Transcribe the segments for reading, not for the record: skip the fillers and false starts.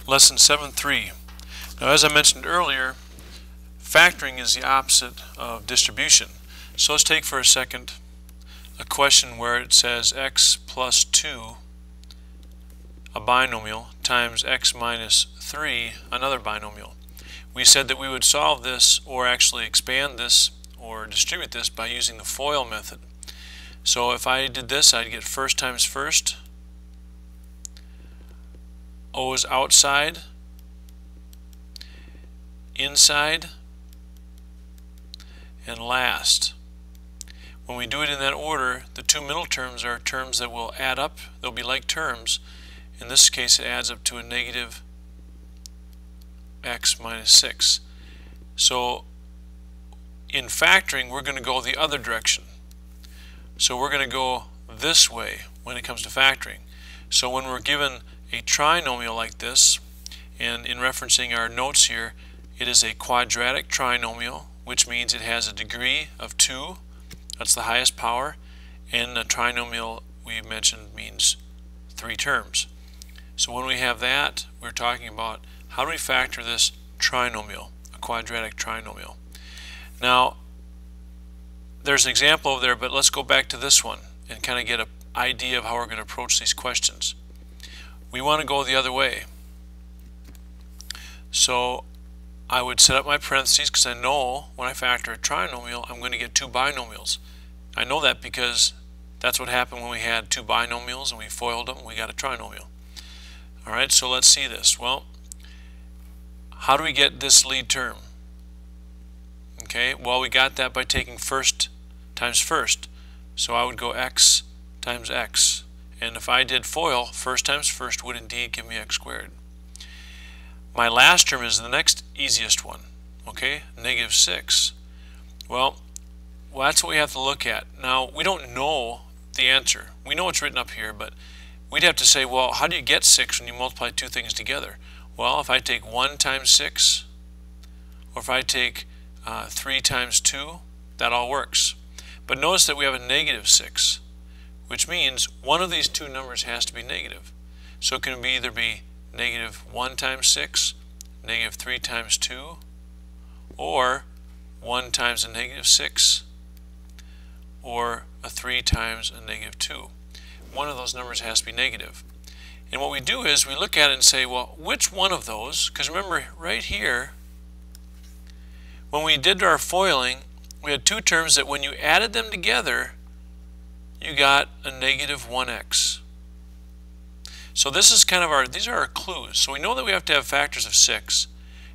Lesson 7.3. Now, as I mentioned earlier, factoring is the opposite of distribution. So let's take for a second a question where it says x plus 2, a binomial, times x minus 3, another binomial. We said that we would solve this, or actually expand this, or distribute this by using the FOIL method. So if I did this, I'd get first times first. O is outside, inside, and last. When we do it in that order, the two middle terms are terms that will add up. They'll be like terms. In this case, it adds up to a negative x minus 6. So in factoring, we're going to go the other direction. So we're going to go this way when it comes to factoring. So when we're given a trinomial like this, and in referencing our notes here, it is a quadratic trinomial, which means it has a degree of 2. That's the highest power. And a trinomial, we mentioned, means 3 terms. So when we have that, we're talking about how do we factor this trinomial, a quadratic trinomial. Now, there's an example over there, but let's go back to this one and kind of get an idea of how we're going to approach these questions. We want to go the other way. So I would set up my parentheses because I know when I factor a trinomial, I'm going to get two binomials. I know that because that's what happened when we had two binomials and we FOILed them, we got a trinomial. Alright, so let's see this. Well, how do we get this lead term? Okay, well, we got that by taking first times first. So I would go x times x. And if I did FOIL, first times first would indeed give me x squared. My last term is the next easiest one. Okay, negative 6. Well, that's what we have to look at. Now, we don't know the answer. We know it's written up here, but we'd have to say, well, how do you get 6 when you multiply two things together? Well, if I take 1 times 6, or if I take 3 times 2, that all works. But notice that we have a negative 6, which means one of these two numbers has to be negative. So it can either be negative 1 times 6, negative 3 times 2, or 1 times a negative 6, or a 3 times a negative 2. One of those numbers has to be negative. And what we do is we look at it and say, well, which one of those, because remember right here, when we did our FOILing, we had two terms that when you added them together, you got a negative 1x. So this is kind of these are our clues. So we know that we have to have factors of 6,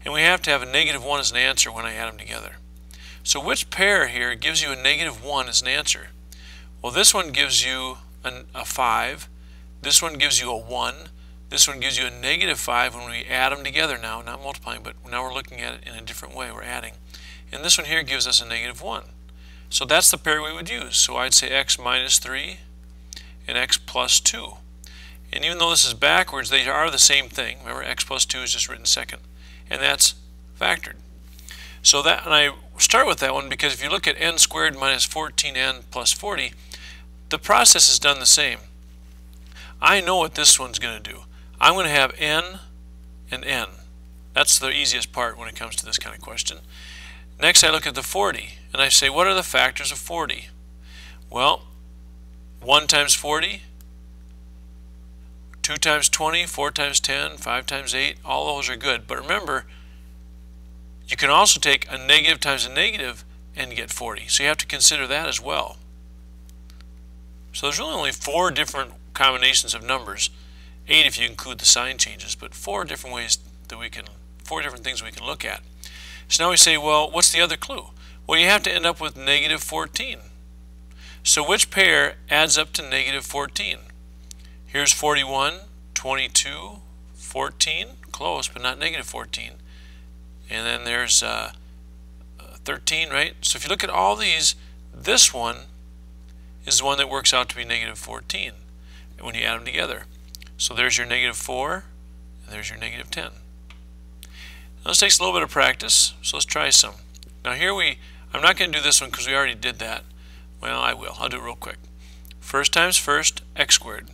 and we have to have a negative 1 as an answer when I add them together. So which pair here gives you a negative 1 as an answer? Well, this one gives you a 5. This one gives you a 1. This one gives you a negative 5 when we add them together now, not multiplying, but now we're looking at it in a different way. We're adding. And this one here gives us a negative 1. So that's the pair we would use. So I'd say x minus 3 and x plus 2. And even though this is backwards, they are the same thing. Remember, x plus 2 is just written second. And that's factored. So that, and I start with that one because if you look at n squared minus 14n plus 40, the process is done the same. I know what this one's going to do. I'm going to have n and n. That's the easiest part when it comes to this kind of question. Next, I look at the 40, and I say, what are the factors of 40? Well, 1 times 40, 2 times 20, 4 times 10, 5 times 8, all those are good. But remember, you can also take a negative times a negative and get 40. So you have to consider that as well. So there's really only 4 different combinations of numbers, 8 if you include the sign changes, but 4 different ways that we can, 4 different things we can look at. So now we say, well, what's the other clue? Well, you have to end up with negative 14. So which pair adds up to negative 14? Here's 41, 22, 14, close, but not negative 14. And then there's 13, right? So if you look at all these, this one is the one that works out to be negative 14 when you add them together. So there's your negative 4, and there's your negative 10. Now this takes a little bit of practice, so let's try some. Now here I'm not going to do this one because we already did that. Well, I will. I'll do it real quick. First times first, x squared.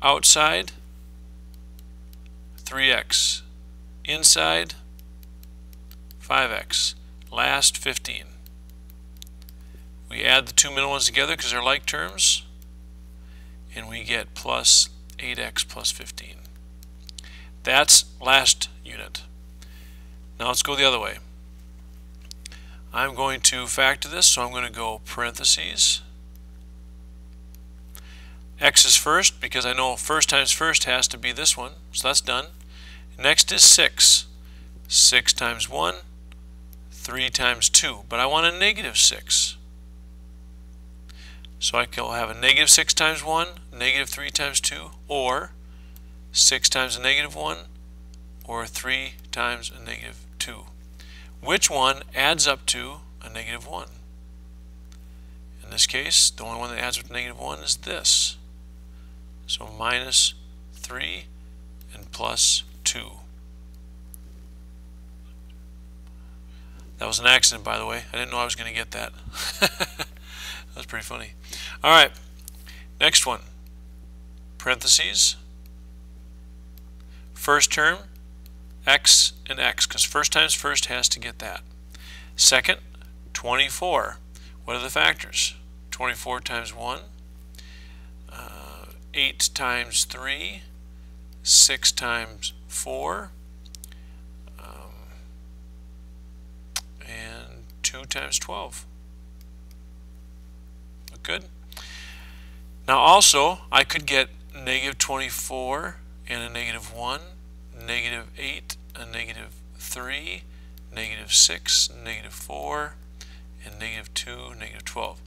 Outside, 3x, inside 5x, last 15. We add the two middle ones together because they're like terms, and we get plus 8x plus 15. That's last unit. Now let's go the other way. I'm going to factor this, so I'm going to go parentheses. X is first because I know first times first has to be this one, so that's done. Next is 6. 6 times 1, 3 times 2, but I want a negative 6. So I can have a negative 6 times 1, negative 3 times 2, or 6 times a negative 1, or 3 times a negative 2. Which one adds up to a negative 1? In this case, the only one that adds up to negative 1 is this. So minus 3 and plus 2. That was an accident, by the way. I didn't know I was going to get that. That was pretty funny. All right, next one. Parentheses. First term, x and x, because first times first has to get that. Second, 24. What are the factors? 24 times 1, 8 times 3, 6 times 4, and 2 times 12. Look good? Now also, I could get negative 24 and a negative 1, negative 8, a negative 3, negative 6, negative 4, and negative 2, negative 12.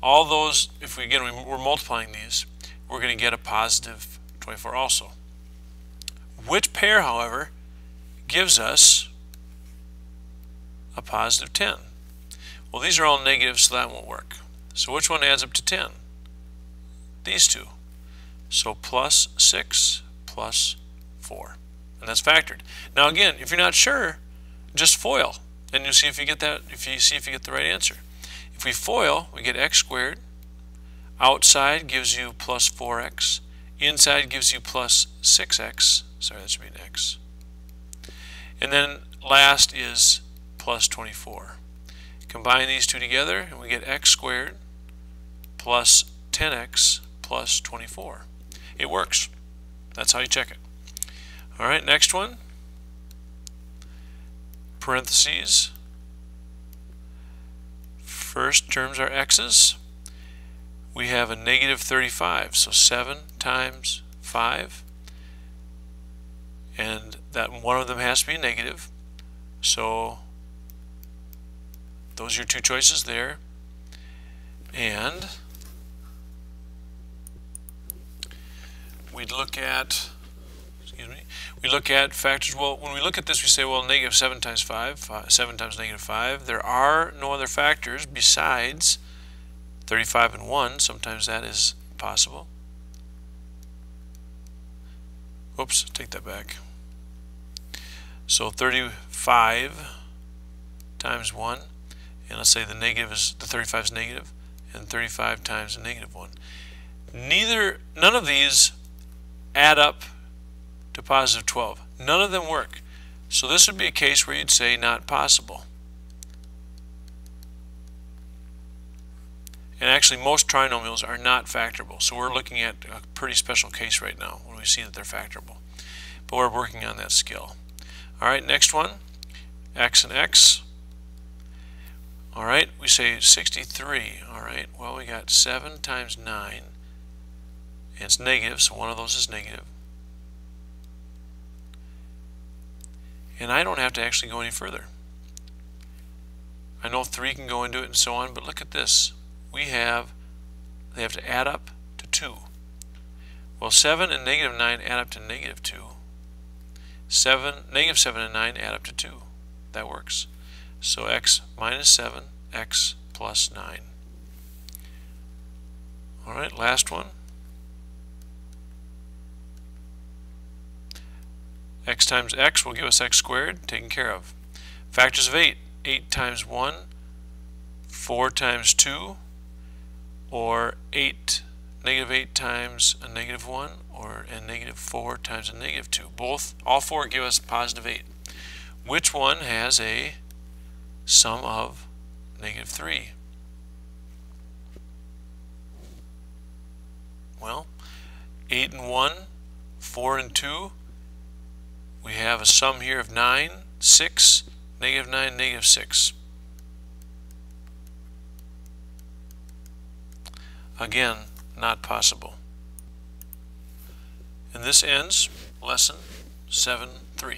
All those, if we again we're multiplying these, we're going to get a positive 24 also. Which pair, however, gives us a positive 10? Well, these are all negatives, so that won't work. So which one adds up to 10? These two. So plus 6 plus 4. And that's factored. Now again, if you're not sure, just FOIL, and you'll see if you get that. If you get the right answer. If we FOIL, we get x squared. Outside gives you plus 4x. Inside gives you plus 6x. Sorry, that should be an x. And then last is plus 24. Combine these two together, and we get x squared plus 10x plus 24. It works. That's how you check it. All right, next one. Parentheses. First terms are x's. We have a negative 35, so 7 times 5. And that one of them has to be negative. So those are your two choices there. And we'd look at, we look at factors. Well, when we look at this, we say, well, negative 7 times 5, 7 times negative 5. There are no other factors besides 35 and 1. Sometimes that is possible. Oops, take that back. So 35 times 1, and let's say the 35 is negative, and 35 times a negative 1. None of these add up to positive 12. None of them work. So this would be a case where you'd say not possible. And actually most trinomials are not factorable. So we're looking at a pretty special case right now when we see that they're factorable. But we're working on that skill. All right, next one, x and x. All right, we say 63. All right, well, we got 7 times 9. And it's negative, so one of those is negative. And I don't have to actually go any further. I know 3 can go into it and so on, but look at this. They have to add up to 2. Well, 7 and negative 9 add up to negative 2. Negative 7 and 9 add up to 2. That works. So x minus 7, x plus 9. All right, last one. X times x will give us x squared, taken care of. Factors of 8. 8 times 1, 4 times 2, or 8, negative 8 times a negative 1, or and negative 4 times a negative 2. All four give us positive 8. Which one has a sum of negative 3? Well, 8 and 1, 4 and 2, we have a sum here of 9, 6, negative 9, negative 6. Again, not possible. And this ends lesson 7.3.